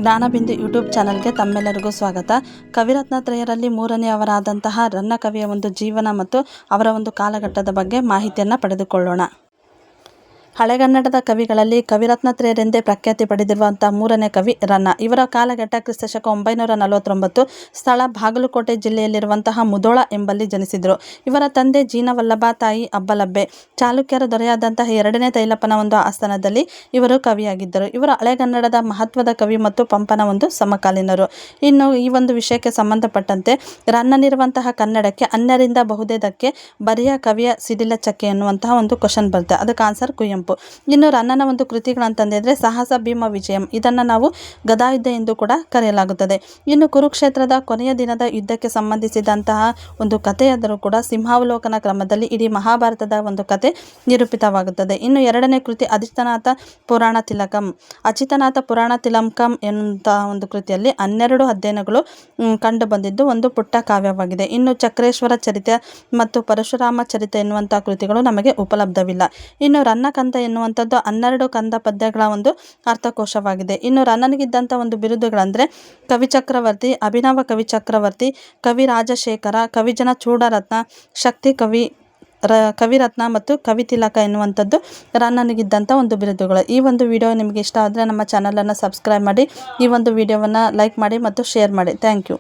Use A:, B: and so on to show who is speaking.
A: ಜ್ಞಾನಬಿಂದು YouTube ಚಾನಲ್ಗೆ ತಮ್ಮೆಲ್ಲರಿಗೂ ಸ್ವಾಗತ. ಕವಿರತ್ನತ್ರಯರಲ್ಲಿ ಮೂರನೆಯವರಾದಂತಹ ರನ್ನ ಕವಿಯ ಒಂದು ಜೀವನ ಮತ್ತು ಅವರ ಒಂದು ಕಾಲಘಟ್ಟದ ಬಗ್ಗೆ ಮಾಹಿತಿಯನ್ನು ಪಡೆದುಕೊಳ್ಳೋಣ. ಹಳೆಗನ್ನಡದ ಕವಿಗಳಲ್ಲಿ ಕವಿರತ್ನತ್ರಯರೆಂದೇ ಪ್ರಖ್ಯಾತಿ ಪಡೆದಿರುವಂಥ ಮೂರನೇ ಕವಿ ರನ್ನ. ಇವರ ಕಾಲಘಟ್ಟ ಕ್ರಿಸ್ತಶಕ 949. ಸ್ಥಳ ಬಾಗಲಕೋಟೆ ಜಿಲ್ಲೆಯಲ್ಲಿರುವಂತಹ ಮುಧೋಳ ಎಂಬಲ್ಲಿ ಜನಿಸಿದರು. ಇವರ ತಂದೆ ಜೀನವಲ್ಲಭ, ತಾಯಿ ಅಬ್ಬಲಬ್ಬೆ. ಚಾಲುಕ್ಯರ ದೊರೆಯಾದಂತಹ 2ನೇ ತೈಲಪ್ಪನ ಒಂದು ಆಸ್ಥಾನದಲ್ಲಿ ಇವರು ಕವಿಯಾಗಿದ್ದರು. ಇವರು ಹಳೆಗನ್ನಡದ ಮಹತ್ವದ ಕವಿ ಮತ್ತು ಪಂಪನ ಒಂದು ಸಮಕಾಲೀನರು. ಇನ್ನು ಈ ಒಂದು ವಿಷಯಕ್ಕೆ ಸಂಬಂಧಪಟ್ಟಂತೆ ರನ್ನನಿರುವಂತಹ ಕನ್ನಡಕ್ಕೆ ಅನ್ಯರಿಂದ ಬಹುದೇದಕ್ಕೆ ಬರಿಯ ಕವಿಯ ಸಿಡಿಲ ಚಕ್ಕೆ ಎನ್ನುವಂತಹ ಒಂದು ಕ್ವಶನ್ ಬರುತ್ತೆ. ಅದಕ್ಕೆ ಆನ್ಸರ್ ಕುವೆಂಪು. ಇನ್ನು ರನ್ನನ ಒಂದು ಕೃತಿಗಳಂತಂದ್ರೆ ಸಾಹಸ ಭೀಮ ವಿಜಯಂ, ಇದನ್ನು ನಾವು ಗದಾಯುದ್ಧ ಎಂದು ಕೂಡ ಕರೆಯಲಾಗುತ್ತದೆ. ಇನ್ನು ಕುರುಕ್ಷೇತ್ರದ ಕೊನೆಯ ದಿನದ ಯುದ್ಧಕ್ಕೆ ಸಂಬಂಧಿಸಿದಂತಹ ಒಂದು ಕಥೆಯಾದರೂ ಕೂಡ ಸಿಂಹಾವಲೋಕನ ಕ್ರಮದಲ್ಲಿ ಇಡೀ ಮಹಾಭಾರತದ ಒಂದು ಕಥೆ ನಿರೂಪಿತವಾಗುತ್ತದೆ. ಇನ್ನು 2ನೇ ಕೃತಿ ಅಜಿತನಾಥ ಪುರಾಣ ತಿಲಕಂ. ಅಜಿತನಾಥ ಪುರಾಣ ತಿಲಕಂ ಎನ್ನುವಂತಹ ಒಂದು ಕೃತಿಯಲ್ಲಿ 12 ಅಧ್ಯಯನಗಳು ಕಂಡು ಬಂದಿದ್ದು ಒಂದು ಪುಟ್ಟ ಕಾವ್ಯವಾಗಿದೆ. ಇನ್ನು ಚಕ್ರೇಶ್ವರ ಚರಿತೆ ಮತ್ತು ಪರಶುರಾಮ ಚರಿತೆ ಎನ್ನುವಂತಹ ಕೃತಿಗಳು ನಮಗೆ ಉಪಲಬ್ಧವಿಲ್ಲ. ಇನ್ನು ರನ್ನ ಕಂದ ಎನ್ನುವಂಥದ್ದು 12 ಕಂದ ಪದ್ಯಗಳ ಒಂದು ಅರ್ಥಕೋಶವಾಗಿದೆ. ಇನ್ನು ರನ್ನನಿಗಿದ್ದಂಥ ಒಂದು ಬಿರುದುಗಳಂದರೆ ಕವಿ ಚಕ್ರವರ್ತಿ, ಅಭಿನವ ಕವಿ ಚಕ್ರವರ್ತಿ, ಕವಿ ರಾಜಶೇಖರ, ಕವಿಜನ ಚೂಡರತ್ನ, ಶಕ್ತಿ ಕವಿರತ್ನ ಮತ್ತು ಕವಿತಿಲಕ ಎನ್ನುವಂಥದ್ದು ರನ್ನನಿಗಿದ್ದಂಥ ಒಂದು ಬಿರುದುಗಳು. ಈ ಒಂದು ವಿಡಿಯೋ ನಿಮಗೆ ಇಷ್ಟ ಆದರೆ ನಮ್ಮ ಚಾನಲನ್ನು ಸಬ್ಸ್ಕ್ರೈಬ್ ಮಾಡಿ, ಈ ಒಂದು ವಿಡಿಯೋವನ್ನು ಲೈಕ್ ಮಾಡಿ ಮತ್ತು ಶೇರ್ ಮಾಡಿ. Thank you.